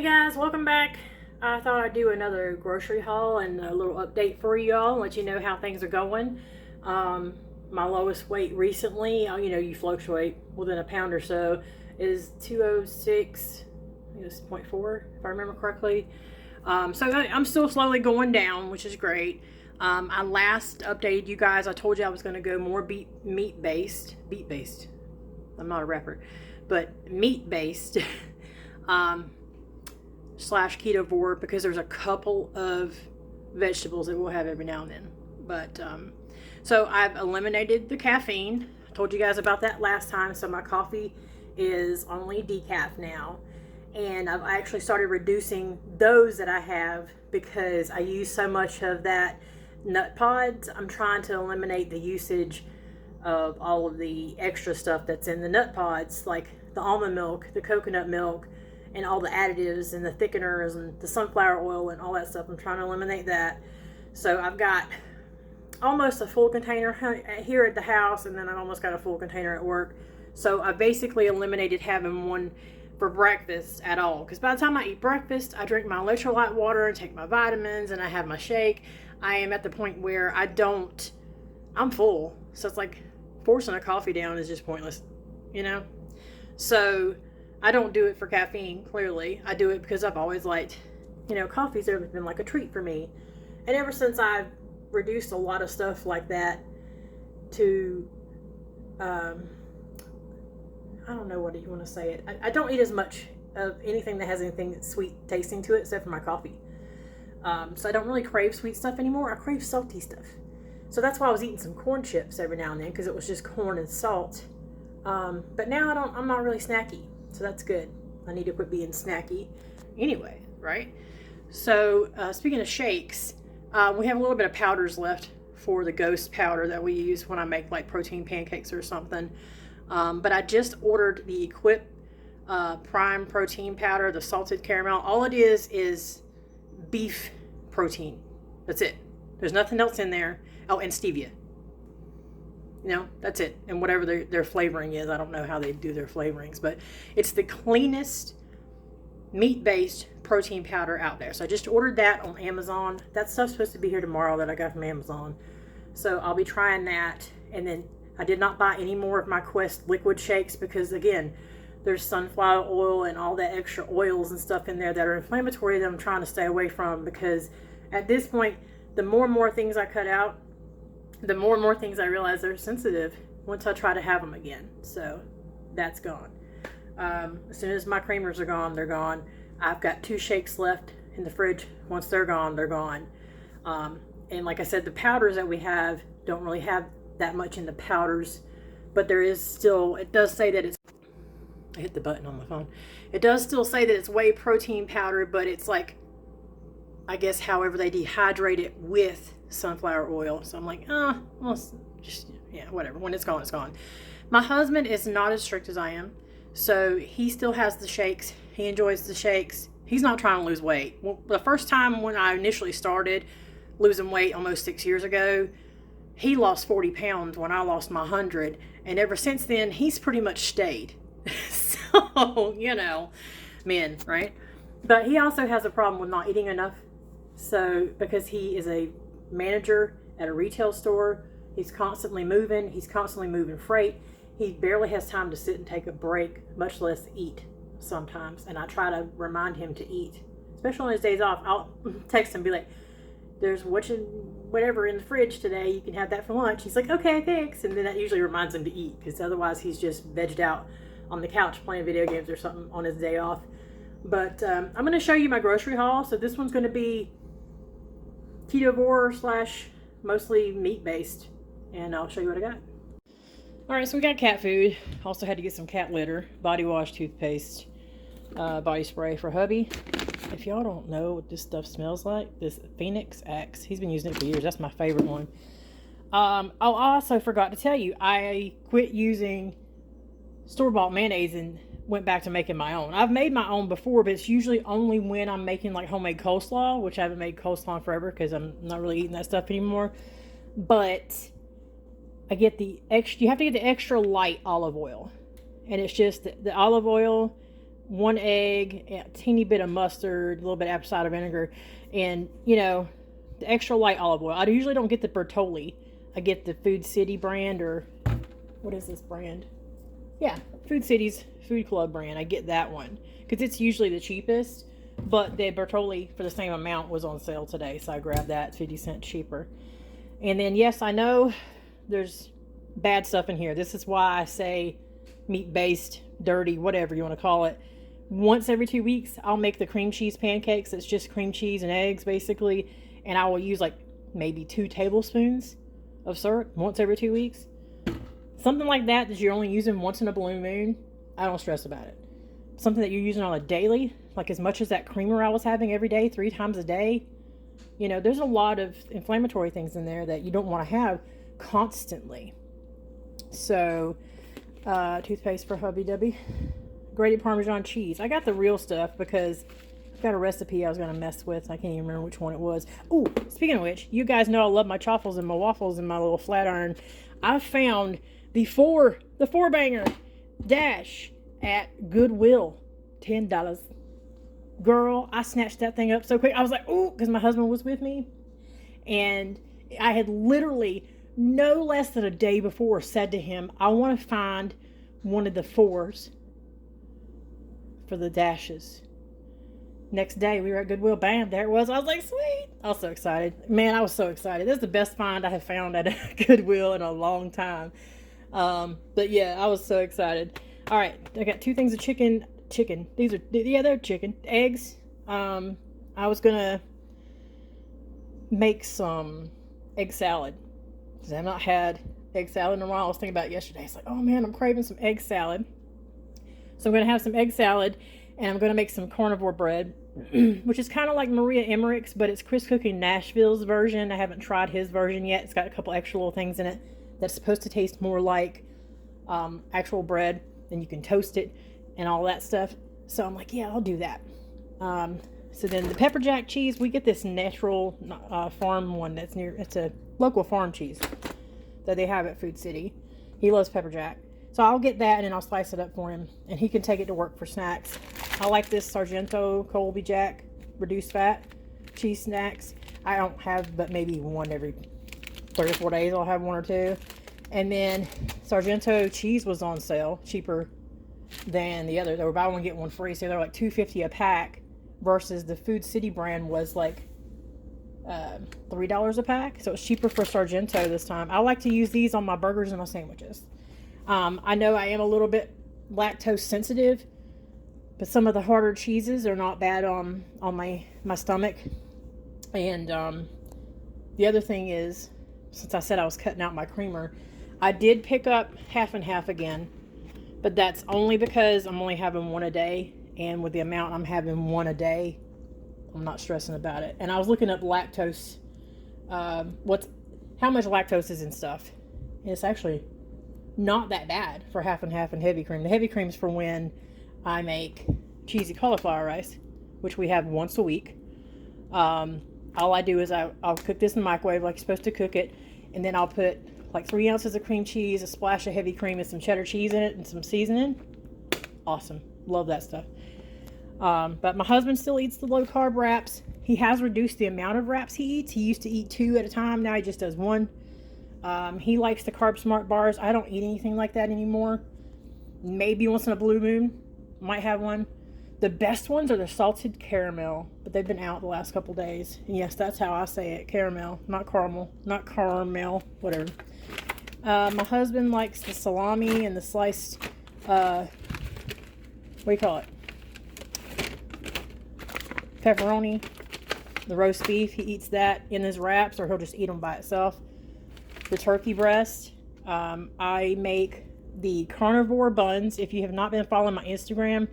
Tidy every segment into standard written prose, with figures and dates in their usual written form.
Guys, welcome back. I thought I'd do another grocery haul and a little update for you all and let you know how things are going. My lowest weight recently, you fluctuate within a pound or so, is 206, I think it's 0.4 if I remember correctly. So I'm still slowly going down, which is great. I last updated you guys. I told you I was going to go more meat-based. I'm not a rapper, but meat-based. Slash ketovore, because there's a couple of vegetables that we'll have every now and then. But so I've eliminated the caffeine. I told you guys about that last time. So my coffee is only decaf now, and I've actually started reducing those that I have because I use so much of that nut pods. I'm trying to eliminate the usage of all of the extra stuff that's in the nut pods, like the almond milk, the coconut milk, and all the additives and the thickeners and the sunflower oil and all that stuff. I'm trying to eliminate that. So I've got almost a full container here at the house, and then I've almost got a full container at work. So I basically eliminated having one for breakfast at all, because by the time I eat breakfast, I drink my electrolyte water and take my vitamins and I have my shake. I am at the point where I'm full. So it's like forcing a coffee down is just pointless, So I don't do it for caffeine, clearly. I do it because I've always liked, coffee's always been like a treat for me. And ever since I've reduced a lot of stuff like that to, I don't know what you want to say it. I don't eat as much of anything that has anything that's sweet tasting to it, except for my coffee. So I don't really crave sweet stuff anymore. I crave salty stuff. So that's why I was eating some corn chips every now and then, because it was just corn and salt. But now I'm not really snacky. So that's good. I need to quit being snacky. Anyway, right? So speaking of shakes, we have a little bit of powders left for the ghost powder that we use when I make like protein pancakes or something. But I just ordered the Equip Prime protein powder, the salted caramel. All it is beef protein. That's it. There's nothing else in there. Oh, and stevia. That's it. And whatever their flavoring is, I don't know how they do their flavorings, but it's the cleanest meat-based protein powder out there. So I just ordered that on Amazon. That stuff's supposed to be here tomorrow that I got from Amazon. So I'll be trying that. And then I did not buy any more of my Quest liquid shakes because, again, there's sunflower oil and all the extra oils and stuff in there that are inflammatory that I'm trying to stay away from, because at this point, the more and more things I cut out, the more and more things I realize they're sensitive once I try to have them again. So that's gone. As soon as my creamers are gone, they're gone. I've got 2 shakes left in the fridge. Once they're gone, they're gone. And like I said, the powders that we have don't really have that much in the powders, but there is still, it does say that it's, I hit the button on my phone. It does still say that it's whey protein powder, but it's like, I guess however they dehydrate it with sunflower oil. So I'm like, well, just, whatever. When it's gone, it's gone. My husband is not as strict as I am, so he still has the shakes. He enjoys the shakes. He's not trying to lose weight. Well, the first time when I initially started losing weight almost 6 years ago, he lost 40 pounds when I lost my 100, and ever since then he's pretty much stayed. So men, right? But he also has a problem with not eating enough. So because he is a manager at a retail store, he's constantly moving freight. He barely has time to sit and take a break, much less eat sometimes. And I try to remind him to eat, especially on his days off. I'll text him and be like, there's whatever in the fridge today, you can have that for lunch. He's like, okay, thanks. And then that usually reminds him to eat, because otherwise he's just vegged out on the couch playing video games or something on his day off. But I'm going to show you my grocery haul. So this one's going to be ketovore / mostly meat based, and I'll show you what I got. Alright, so we got cat food. Also had to get some cat litter, body wash, toothpaste, body spray for hubby. If y'all don't know what this stuff smells like, this Phoenix X, he's been using it for years. That's my favorite one. I also forgot to tell you, I quit using store-bought mayonnaise and went back to making my own. I've made my own before, but it's usually only when I'm making like homemade coleslaw, which I haven't made coleslaw in forever because I'm not really eating that stuff anymore. But I get you have to get the extra light olive oil. And it's just the olive oil 1 egg, a teeny bit of mustard, a little bit of apple cider vinegar, and, you know, the extra light olive oil. I usually don't get the Bertolli. I get the Food City brand, or what is this brand? Yeah, Food City's Food Club brand. I get that one because it's usually the cheapest, but the Bertolli for the same amount was on sale today, so I grabbed that, 50 cents cheaper. And then, yes, I know there's bad stuff in here. This is why I say meat-based, dirty, whatever you want to call it. Once every 2 weeks, I'll make the cream cheese pancakes. It's just cream cheese and eggs, basically. And I will use like maybe 2 tablespoons of syrup once every 2 weeks. Something like that you're only using once in a blue moon, I don't stress about it. Something that you're using on a daily, like as much as that creamer I was having every day, 3 times a day. You know, there's a lot of inflammatory things in there that you don't want to have constantly. So, toothpaste for Hubby Dubby. Grated Parmesan cheese. I got the real stuff because I've got a recipe I was going to mess with. I can't even remember which one it was. Oh, speaking of which, you guys know I love my chaffles and my waffles and my little flat iron. I found the 4-banger Dash at Goodwill. $10. Girl, I snatched that thing up so quick. I was like, ooh, because my husband was with me. And I had literally no less than a day before said to him, I want to find one of the 4s for the Dashes. Next day, we were at Goodwill. Bam, there it was. I was like, sweet. I was so excited. Man, I was so excited. This is the best find I have found at a Goodwill in a long time. But yeah, I was so excited. All right, I got 2 things of chicken. These are, yeah, they're chicken. Eggs. I was going to make some egg salad. Because I've not had egg salad in a while. I was thinking about it yesterday. It's like, oh man, I'm craving some egg salad. So I'm going to have some egg salad, and I'm going to make some carnivore bread, which is kind of like Maria Emmerich's, but it's Chris Cooking Nashville's version. I haven't tried his version yet. It's got a couple extra little things in it that's supposed to taste more like actual bread, and you can toast it and all that stuff. So I'm like, yeah, I'll do that. So then the pepper jack cheese, we get this natural farm one that's near, it's a local farm cheese that they have at Food City. He loves pepper jack. So I'll get that, and then I'll slice it up for him, and he can take it to work for snacks. I like this Sargento Colby Jack reduced fat cheese snacks. I don't have but maybe one every 3 or 4 days. I'll have 1 or 2. And then Sargento cheese was on sale, cheaper than the other. They were buy one get one free, so they're like $2.50 a pack, versus the Food City brand was like $3 a pack. So it's cheaper for Sargento this time. I like to use these on my burgers and my sandwiches. I know I am a little bit lactose sensitive, but some of the harder cheeses are not bad on my stomach. And the other thing is, since I said I was cutting out my creamer, I did pick up half and half again, but that's only because I'm only having 1 a day, and with the amount I'm having 1 a day, I'm not stressing about it. And I was looking up lactose, how much lactose is in stuff, and it's actually not that bad for half and half and heavy cream. The heavy cream is for when I make cheesy cauliflower rice, which we have once a week. All I do is I'll cook this in the microwave like you're supposed to cook it, and then I'll put like 3 ounces of cream cheese, a splash of heavy cream, and some cheddar cheese in it, and some seasoning. Awesome. Love that stuff. But my husband still eats the low carb wraps. He has reduced the amount of wraps he eats. He used to eat 2 at a time. Now he just does 1. He likes the Carb Smart bars. I don't eat anything like that anymore. Maybe once in a blue moon, might have one. The best ones are the salted caramel, but they've been out the last couple days. And yes, that's how I say it. Caramel, not caramel, whatever. My husband likes the salami and the sliced, what do you call it? Pepperoni, the roast beef. He eats that in his wraps, or he'll just eat them by itself. The turkey breast. I make the carnivore buns. If you have not been following my Instagram,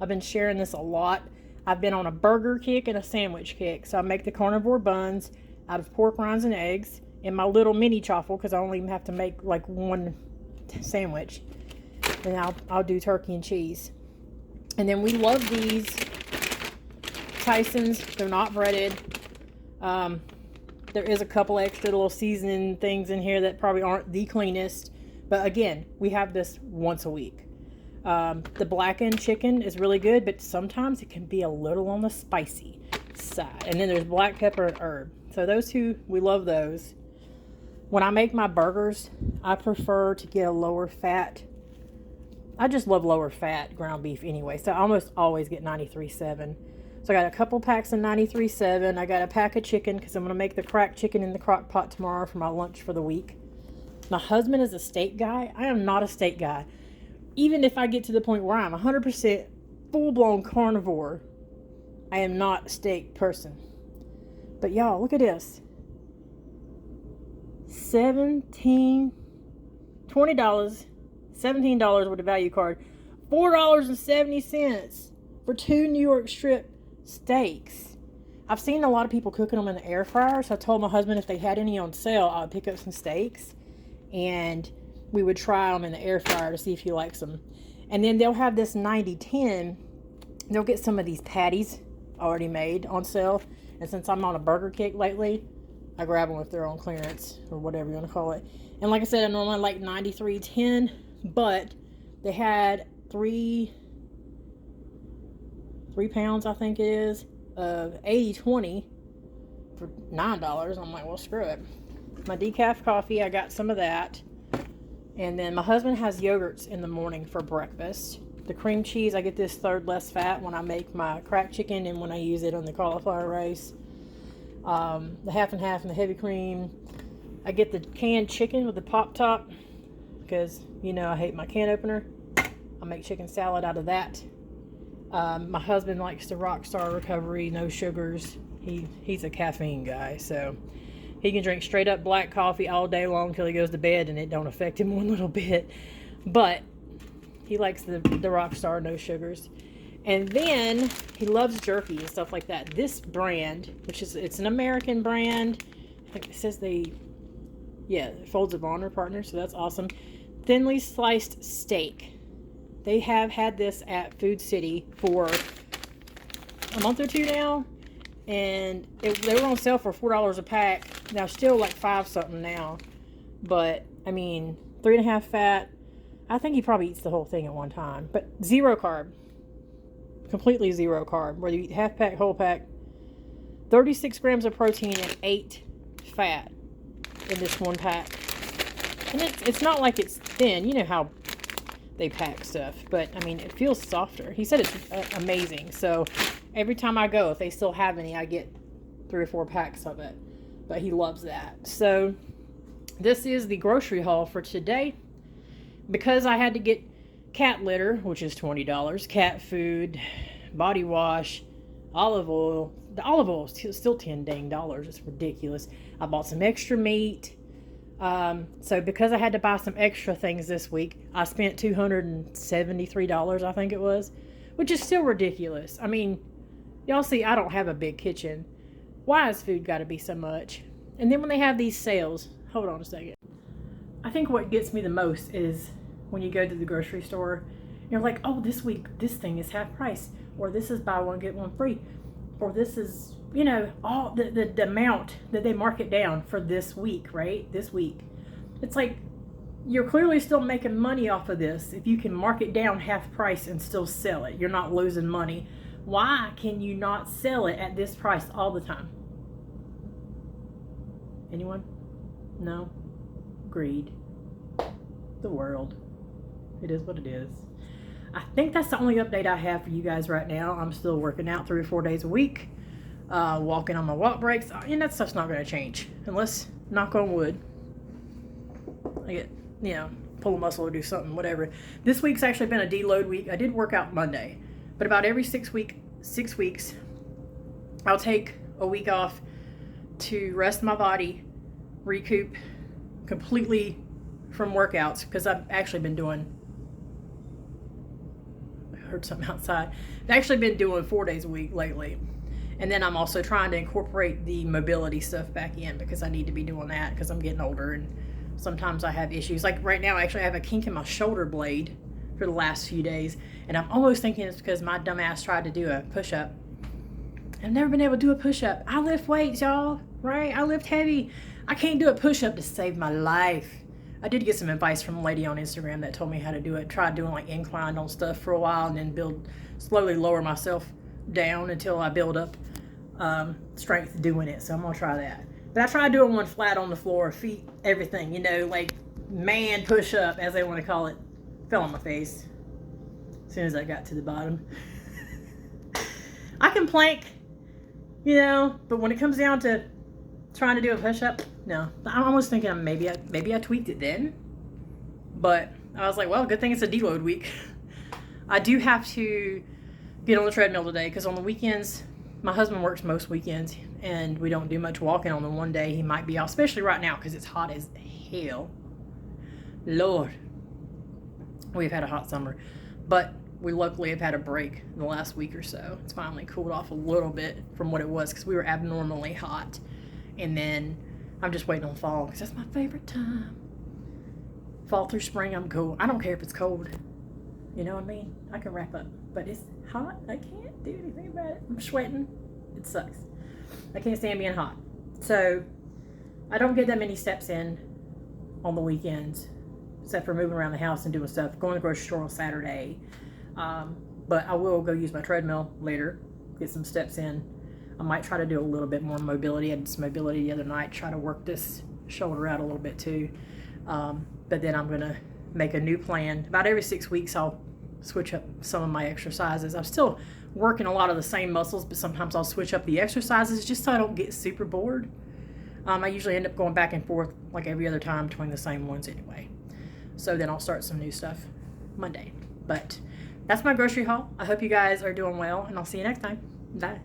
I've been sharing this a lot. I've been on a burger kick and a sandwich kick. So I make the carnivore buns out of pork rinds and eggs in my little mini chaffle, because I only even have to make like 1 sandwich. And I'll do turkey and cheese. And then we love these Tyson's. They're not breaded. There is a couple extra little seasoning things in here that probably aren't the cleanest. But again, we have this once a week. The blackened chicken is really good, but sometimes it can be a little on the spicy side. And then there's black pepper and herb. So those two, we love those. When I make my burgers, I prefer to get a lower fat. I just love lower fat ground beef anyway. So I almost always get 93.7. So I got a couple packs of 93.7. I got a pack of chicken because I'm going to make the cracked chicken in the crock pot tomorrow for my lunch for the week. My husband is a steak guy. I am not a steak guy. Even if I get to the point where I'm 100% full-blown carnivore, I am not a steak person. But y'all, look at this. $20, $17 with a value card. $4.70 for 2 New York strip steaks. I've seen a lot of people cooking them in the air fryer, so I told my husband if they had any on sale, I would pick up some steaks and we would try them in the air fryer to see if he likes them. And then they'll have this 90-10. They'll get some of these patties already made on sale. And since I'm on a burger kick lately, I grab them if they're on clearance or whatever you want to call it. And like I said, I normally like 93.10, but they had 3 pounds, I think it is, of 80-20 for $9. I'm like, well, screw it. My decaf coffee, I got some of that. And then my husband has yogurts in the morning for breakfast. The cream cheese, I get this third less fat when I make my cracked chicken and when I use it on the cauliflower rice. The half and half and the heavy cream. I get the canned chicken with the pop top because, you know, I hate my can opener. I make chicken salad out of that. My husband likes the Rockstar Recovery, no sugars. He's a caffeine guy, so he can drink straight up black coffee all day long till he goes to bed and it don't affect him one little bit. But he likes the Rockstar, no sugars. And then he loves jerky and stuff like that. This brand, it's an American brand. I think it says Folds of Honor partner, so that's awesome. Thinly sliced steak. They have had this at Food City for a month or two now. And they were on sale for $4 a pack. Now still like 5 something now. But, I mean, 3.5 fat. I think he probably eats the whole thing at one time. But 0 carb. Completely 0 carb. Whether you eat half pack, whole pack. 36 grams of protein and 8 fat in this one pack. And it's not like it's thin. You know how they pack stuff. But, I mean, it feels softer. He said it's amazing. So, every time I go, if they still have any, I get 3 or 4 packs of it. But he loves that. So, this is the grocery haul for today. Because I had to get cat litter, which is $20, cat food, body wash, olive oil. The olive oil is still $10 dang. It's ridiculous. I bought some extra meat. So because I had to buy some extra things this week, I spent $273, I think it was, which is still ridiculous. I mean, y'all see, I don't have a big kitchen. Why has food got to be so much? And then when they have these sales, hold on a second. I think what gets me the most is when you go to the grocery store, you're like, oh, this week, this thing is half price, or this is buy one, get one free, or this is, you know, all the amount that they mark it down for this week, right? This week. It's like, you're clearly still making money off of this if you can mark it down half price and still sell it. You're not losing money. Why can you not sell it at this price all the time? Anyone? No? Greed. The world. It is what it is. I think that's the only update I have for you guys right now. I'm still working out 3 or 4 days a week. Walking on my walk breaks. And that stuff's not going to change. Unless, knock on wood, I get, you know, pull a muscle or do something, whatever. This week's actually been a deload week. I did work out Monday. But about every 6 weeks, I'll take a week off to rest my body, recoup completely from workouts, because I've actually been doing, I heard something outside, I've actually been doing 4 days a week lately. And then I'm also trying to incorporate the mobility stuff back in, because I need to be doing that because I'm getting older and sometimes I have issues. Like right now, actually I have a kink in my shoulder blade for the last few days, and I'm almost thinking it's because my dumbass tried to do a push-up. I've never been able to do a push-up. I lift weights, y'all, right? I lift heavy. I can't do a push-up to save my life. I did get some advice from a lady on Instagram that told me how to do it. Tried doing like incline on stuff for a while and then slowly lower myself down until I build up strength doing it. So I'm gonna try that. But I tried doing one flat on the floor, feet, everything, you know, like man push up, as they want to call it. Fell on my face as soon as I got to the bottom. I can plank, you know, but when it comes down to trying to do a push-up, no. I was thinking maybe I tweaked it then, but I was like, well, good thing it's a deload week. I do have to get on the treadmill today because on the weekends, my husband works most weekends and we don't do much walking. On the one day he might be out, especially right now because it's hot as hell. Lord, we've had a hot summer, but we luckily have had a break in the last week or so. It's finally cooled off a little bit from what it was because we were abnormally hot. And then I'm just waiting on fall because that's my favorite time. Fall through spring, I'm cool. I don't care if it's cold. You know what I mean? I can wrap up. But it's hot. I can't do anything about it. I'm sweating. It sucks. I can't stand being hot. So I don't get that many steps in on the weekends, except for moving around the house and doing stuff. Going to the grocery store on Saturday. But I will go use my treadmill later, get some steps in. I might try to do a little bit more mobility. I did some mobility the other night, try to work this shoulder out a little bit too. But then I'm going to make a new plan. About every 6 weeks, I'll switch up some of my exercises. I'm still working a lot of the same muscles, but sometimes I'll switch up the exercises just so I don't get super bored. I usually end up going back and forth like every other time between the same ones anyway. So then I'll start some new stuff Monday. But that's my grocery haul. I hope you guys are doing well, and I'll see you next time. Bye.